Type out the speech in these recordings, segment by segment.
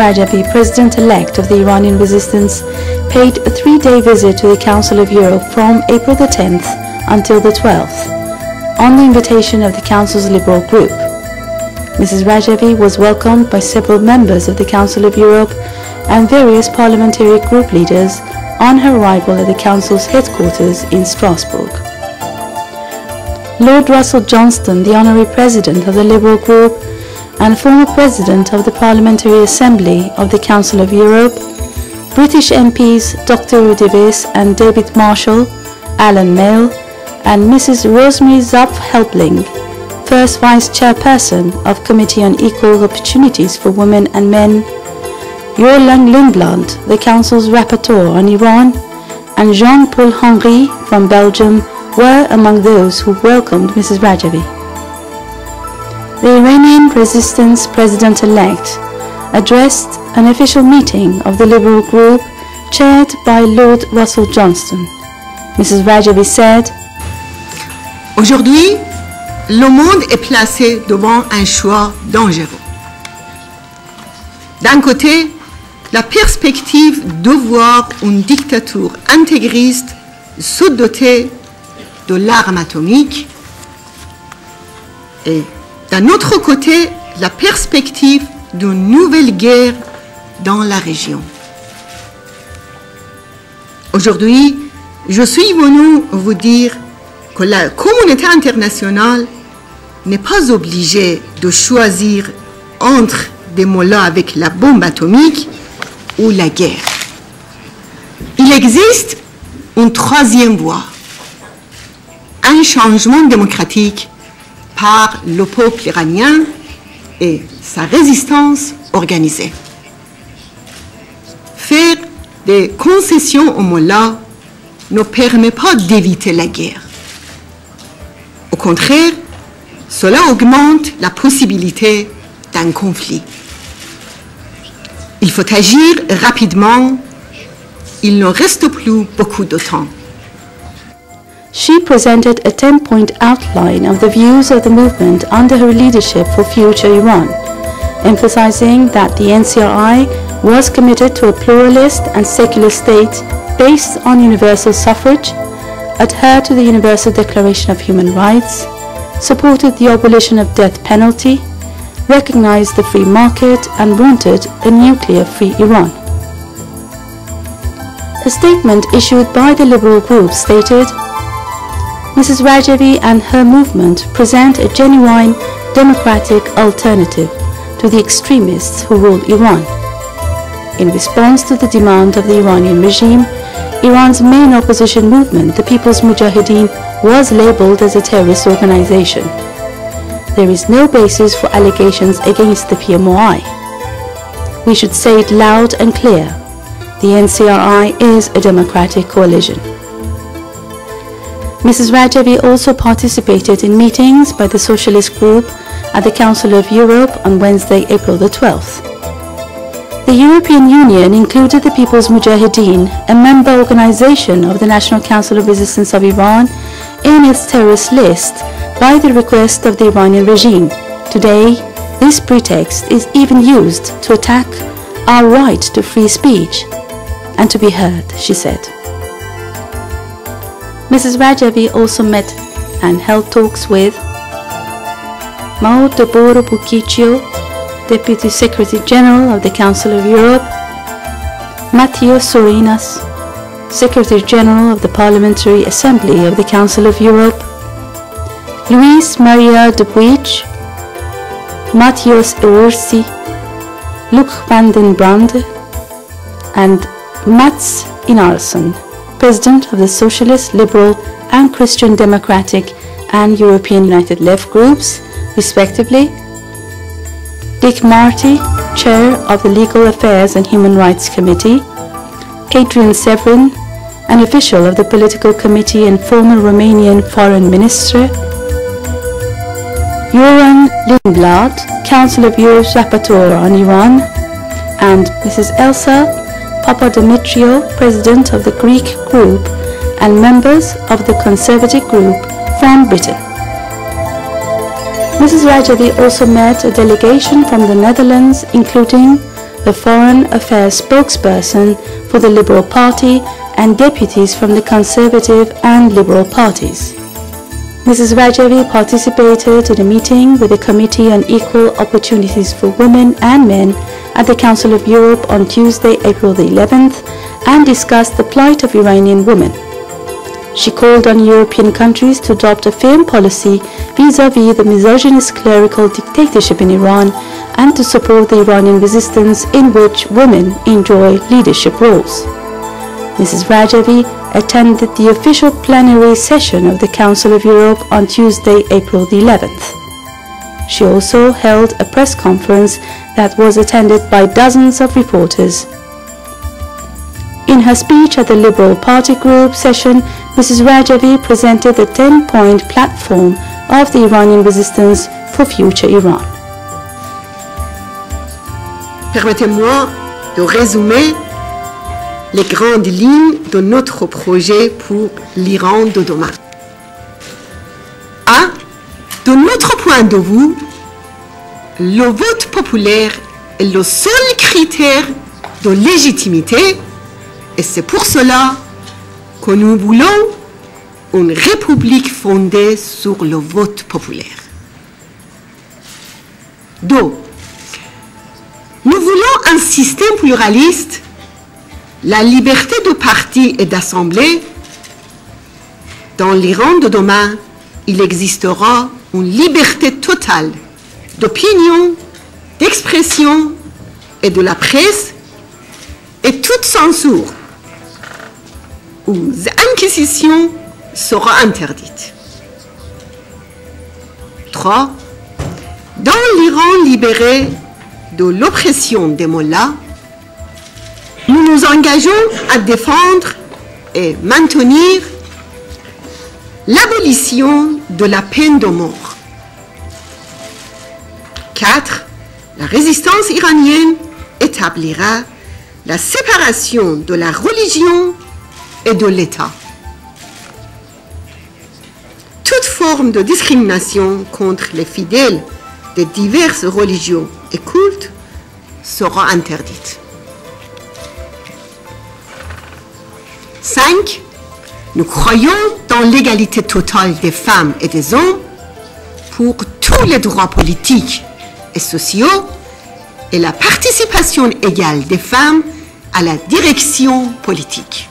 Rajavi, President-elect of the Iranian Resistance, paid a 3-day visit to the Council of Europe from April the 10th until the 12th, on the invitation of the Council's Liberal Group. Mrs. Rajavi was welcomed by several members of the Council of Europe and various parliamentary group leaders on her arrival at the Council's headquarters in Strasbourg. Lord Russell Johnston, the Honorary President of the Liberal Group and former President of the Parliamentary Assembly of the Council of Europe, British MPs Dr. Rudy Viss and David Marshall, Alan Mail, and Mrs. Rosemary Zapf-Helpling, First Vice Chairperson of Committee on Equal Opportunities for Women and Men, Jorlang Lundblad, the Council's Rapporteur on Iran, and Jean-Paul Henry from Belgium were among those who welcomed Mrs. Rajavi. The Iranian Resistance President-elect addressed an official meeting of the Liberal Group chaired by Lord Russell Johnston. Mrs. Rajavi said, Aujourd'hui, le monde est placé devant un choix dangereux. D'un côté, la perspective de voir une dictature intégriste se doter de l'arme atomique et d'un autre côté, la perspective d'une nouvelle guerre dans la région. Aujourd'hui, je suis venu vous dire que la communauté internationale n'est pas obligée de choisir entre des mollahs avec la bombe atomique ou la guerre. Il existe une troisième voie, un changement démocratique par le peuple iranien et sa résistance organisée. Faire des concessions aux mollahs ne permet pas d'éviter la guerre. Au contraire, cela augmente la possibilité d'un conflit. Il faut agir rapidement. Il ne reste plus beaucoup de temps. She presented a 10-point outline of the views of the movement under her leadership for future Iran, emphasizing that the NCRI was committed to a pluralist and secular state based on universal suffrage, adhered to the Universal Declaration of Human Rights, supported the abolition of death penalty, recognized the free market, and wanted a nuclear-free Iran. A statement issued by the Liberal Group stated, Mrs. Rajavi and her movement present a genuine democratic alternative to the extremists who rule Iran. In response to the demand of the Iranian regime, Iran's main opposition movement, the People's Mujahideen, was labeled as a terrorist organization. There is no basis for allegations against the PMOI. We should say it loud and clear. The NCRI is a democratic coalition. Mrs. Rajavi also participated in meetings by the Socialist Group at the Council of Europe on Wednesday, April the 12th. The European Union included the People's Mujahideen, a member organization of the National Council of Resistance of Iran, in its terrorist list by the request of the Iranian regime. Today, this pretext is even used to attack our right to free speech and to be heard, she said. Mrs. Rajavi also met and held talks with Maud Deborah Bukiccio, Deputy Secretary General of the Council of Europe, Matteo Sorinas, Secretary General of the Parliamentary Assembly of the Council of Europe, Luis Maria de Puig, Matthias Ewersi, Luc van den Brande, and Mats Inarsson, President of the Socialist, Liberal and Christian Democratic and European United Left groups, respectively, Dick Marty, Chair of the Legal Affairs and Human Rights Committee, Adrian Severin, an official of the Political Committee and former Romanian Foreign Minister, Jorlang Lundblad, Council of Europe's Rapporteur on Iran, and Mrs. Elsa Papadimitriou, President of the Greek Group, and members of the Conservative Group from Britain. Mrs. Rajavi also met a delegation from the Netherlands, including the Foreign Affairs spokesperson for the Liberal Party, and deputies from the Conservative and Liberal parties. Mrs. Rajavi participated in a meeting with the Committee on Equal Opportunities for Women and Men at the Council of Europe on Tuesday, April the 11th, and discussed the plight of Iranian women. She called on European countries to adopt a firm policy vis-à-vis the misogynist clerical dictatorship in Iran and to support the Iranian resistance in which women enjoy leadership roles. Mrs. Rajavi attended the official plenary session of the Council of Europe on Tuesday, April the 11th. She also held a press conference that was attended by dozens of reporters. In her speech at the Liberal Party Group session, Mrs. Rajavi presented the 10-point platform of the Iranian resistance for future Iran. Permettez-moi de résumer les grandes lignes de notre projet pour l'Iran de demain. 1. De notre point de vue, le vote populaire est le seul critère de légitimité et c'est pour cela que nous voulons une république fondée sur le vote populaire. 2. Nous voulons un système pluraliste, la liberté de parti et d'assemblée. Dans l'Iran de demain, il existera une liberté totale d'opinion, d'expression et de la presse, et toute censure ou inquisition sera interdite. 3. Dans l'Iran libéré de l'oppression des mollahs, nous nous engageons à défendre et maintenir l'abolition de la peine de mort. 4. La résistance iranienne établira la séparation de la religion et de l'État. Toute forme de discrimination contre les fidèles de diverses religions et cultes sera interdite. 5. Nous croyons dans l'égalité totale des femmes et des hommes pour tous les droits politiques et sociaux et la participation égale des femmes à la direction politique.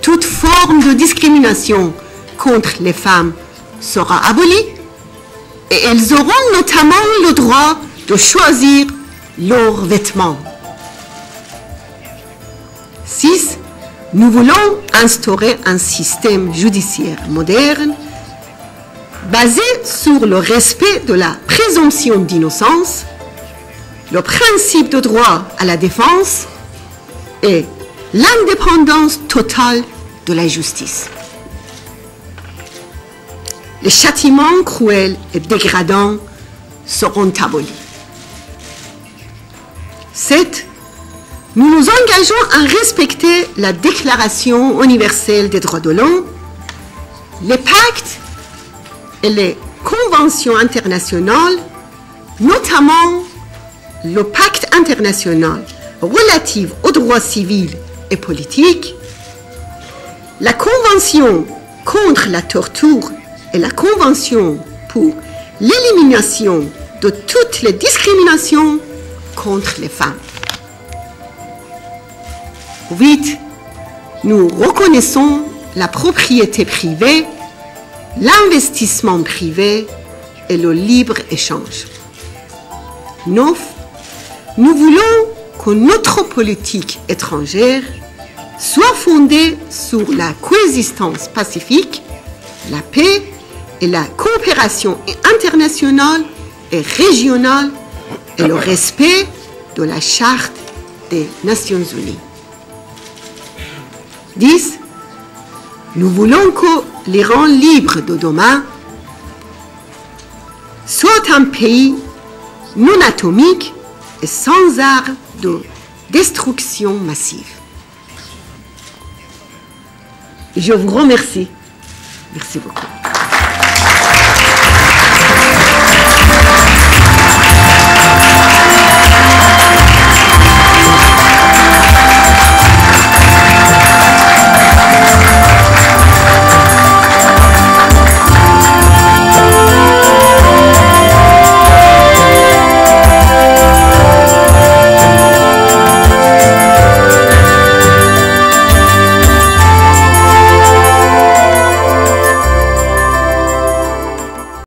Toute forme de discrimination contre les femmes sera abolie et elles auront notamment le droit de choisir leurs vêtements. 6. Nous voulons instaurer un système judiciaire moderne basé sur le respect de la présomption d'innocence, le principe de droit à la défense et l'indépendance totale de la justice. Les châtiments cruels et dégradants seront abolis. 7. Nous nous engageons à respecter la Déclaration universelle des droits de l'homme, les pactes et les conventions internationales, notamment le pacte international relatif aux droits civils et politiques, la convention contre la torture et la convention pour l'élimination de toutes les discriminations contre les femmes. 8. Nous reconnaissons la propriété privée, l'investissement privé et le libre-échange. 9. Nous voulons que notre politique étrangère soit fondée sur la coexistence pacifique, la paix et la coopération internationale et régionale et le respect de la Charte des Nations Unies. 10. Nous voulons que l'Iran libre de demain soit un pays non atomique et sans armes de destruction massive. Je vous remercie. Merci beaucoup.